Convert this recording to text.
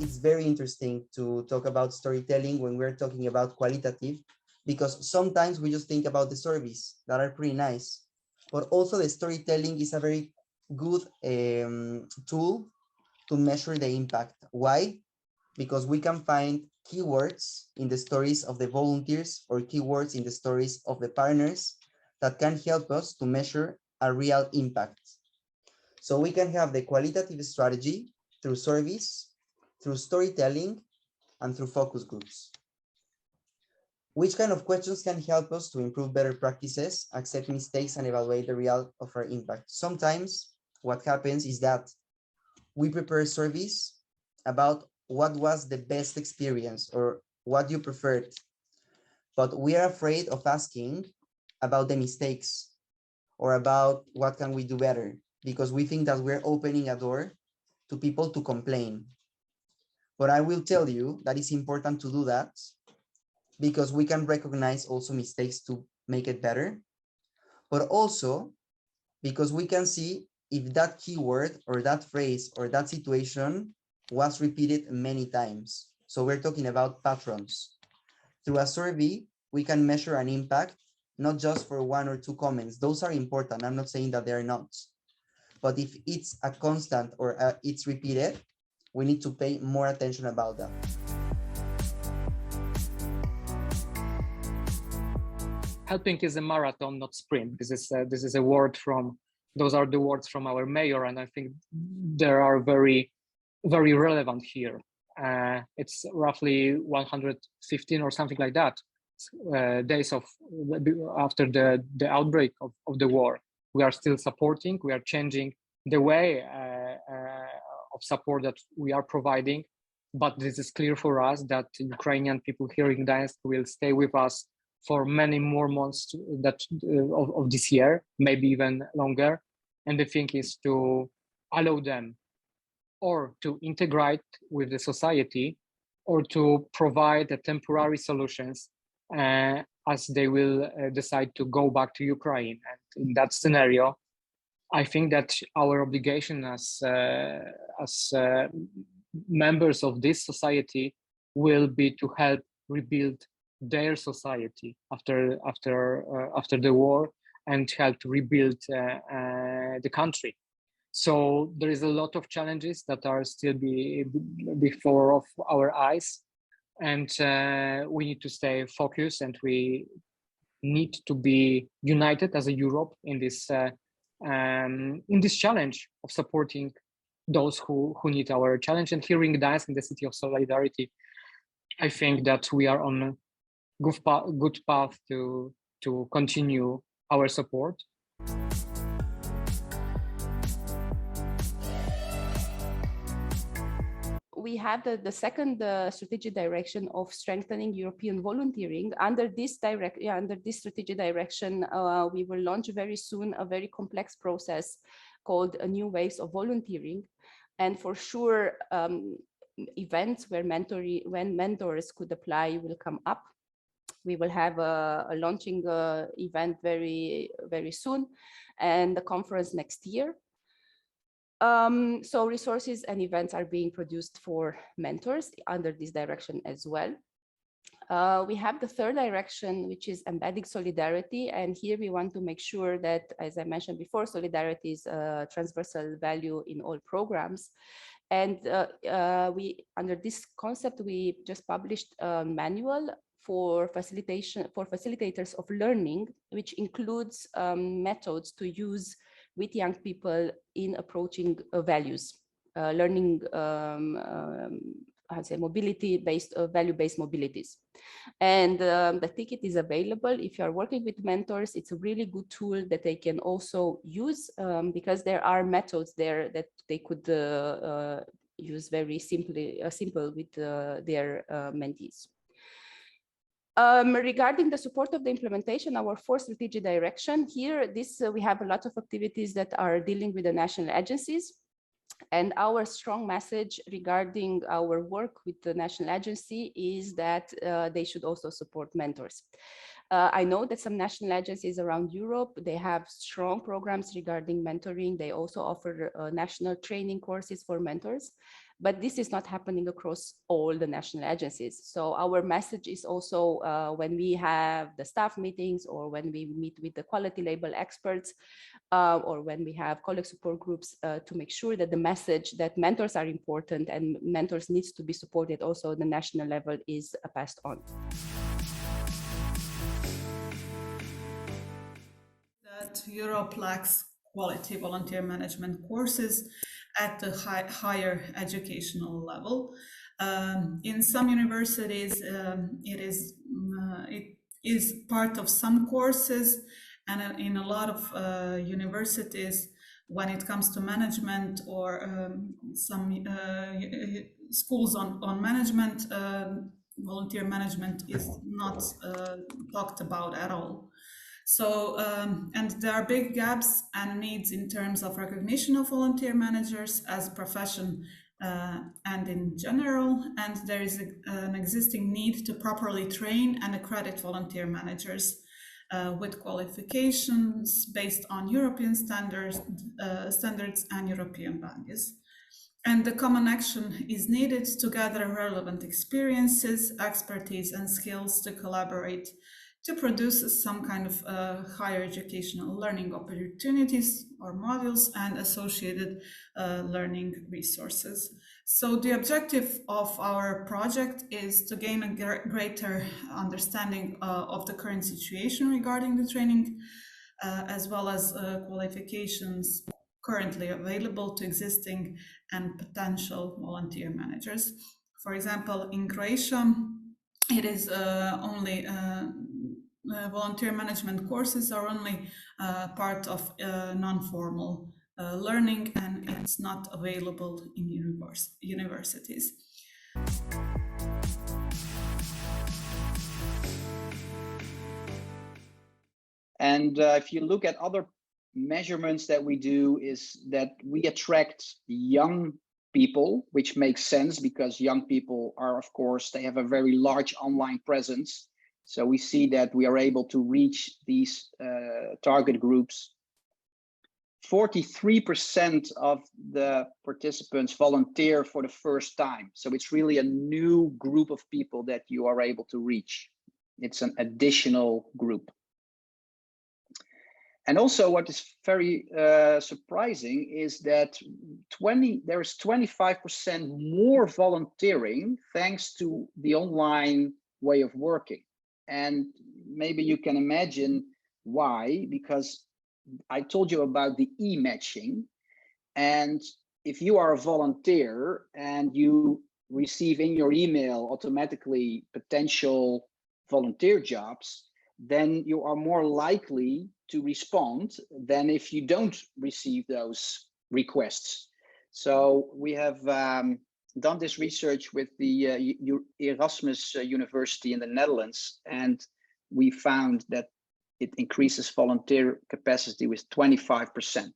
it's very interesting to talk about storytelling when we're talking about qualitative, because sometimes we just think about the surveys that are pretty nice, but also the storytelling is a very good tool to measure the impact. Why? Because we can find keywords in the stories of the volunteers or keywords in the stories of the partners that can help us to measure a real impact. So we can have the qualitative strategy through surveys, through storytelling, and through focus groups. Which kind of questions can help us to improve better practices, accept mistakes, and evaluate the real of our impact? Sometimes what happens is that we prepare surveys about what was the best experience or what you preferred, but we are afraid of asking about the mistakes or about what can we do better, because we think that we're opening a door to people to complain. But I will tell you that it's important to do that, because we can recognize also mistakes to make it better, but also because we can see if that keyword or that phrase or that situation was repeated many times. So we're talking about patterns. Through a survey, we can measure an impact, not just for one or two comments. Those are important. I'm not saying that they're not. But if it's a constant or it's repeated, we need to pay more attention about that. Helping is a marathon, not sprint. This is a word from, those are the words from our mayor, and I think they are very, very relevant here. It's roughly 115 or something like that days after the outbreak of the war. We are still supporting. We are changing the way of support that we are providing. But this is clear for us that Ukrainian people here in Gdańsk will stay with us for many more months of this year, maybe even longer. And the thing is to allow them or to integrate with the society or to provide the temporary solutions as they will decide to go back to Ukraine. And in that scenario, I think that our obligation as members of this society will be to help rebuild their society after the war and help to rebuild the country. So there is a lot of challenges that are still before of our eyes, and we need to stay focused, and we need to be united as a Europe in this challenge of supporting those who need our challenge. And here in Gdańsk, in the city of solidarity, I think that we are on a good path to continue our support. We have the second strategic direction of strengthening European volunteering. Under this strategic direction, we will launch very soon a very complex process called New Waves of Volunteering. And for sure, events when mentors could apply will come up. We will have a launching event very, very soon, and the conference next year. So resources and events are being produced for mentors under this direction as well. We have the third direction, which is embedding solidarity. And here we want to make sure that, as I mentioned before, solidarity is a transversal value in all programs. And under this concept, we just published a manual for facilitators of learning, which includes methods to use with young people in approaching values, learning, mobility-based, value-based mobilities. And the ticket is available. If you are working with mentors, it's a really good tool that they can also use because there are methods there that they could use very simple with their mentees. Regarding the support of the implementation, our fourth strategic direction here, we have a lot of activities that are dealing with the national agencies. And our strong message regarding our work with the national agency is that they should also support mentors. I know that some national agencies around Europe, they have strong programs regarding mentoring. They also offer national training courses for mentors. but this is not happening across all the national agencies. So our message is also when we have the staff meetings, or when we meet with the quality label experts, or when we have colleague support groups, to make sure that the message that mentors are important and mentors needs to be supported also at the national level is passed on. That Europe lacks quality volunteer management courses at the higher educational level. In some universities, it is part of some courses, and in a lot of universities, when it comes to management or some schools on management, volunteer management is not talked about at all. So, and there are big gaps and needs in terms of recognition of volunteer managers as a profession and in general, and there is an existing need to properly train and accredit volunteer managers with qualifications based on European standards and European values. And the common action is needed to gather relevant experiences, expertise, and skills to collaborate to produce some kind of higher educational learning opportunities or modules and associated learning resources. So the objective of our project is to gain a greater understanding of the current situation regarding the training, as well as qualifications currently available to existing and potential volunteer managers. For example, in Croatia, it is only volunteer management courses are only part of non-formal learning, and it's not available in universities. And if you look at other measurements that we do, is that we attract young people, which makes sense because young people are, of course, they have a very large online presence. So we see that we are able to reach these target groups. 43% of the participants volunteer for the first time. So it's really a new group of people that you are able to reach. It's an additional group. And also what is very surprising is that there is 25% more volunteering thanks to the online way of working. And maybe you can imagine why, because I told you about the e-matching. And if you are a volunteer and you receive in your email automatically potential volunteer jobs, then you are more likely to respond than if you don't receive those requests. So we have done this research with the Erasmus University in the Netherlands, and we found that it increases volunteer capacity with 25%.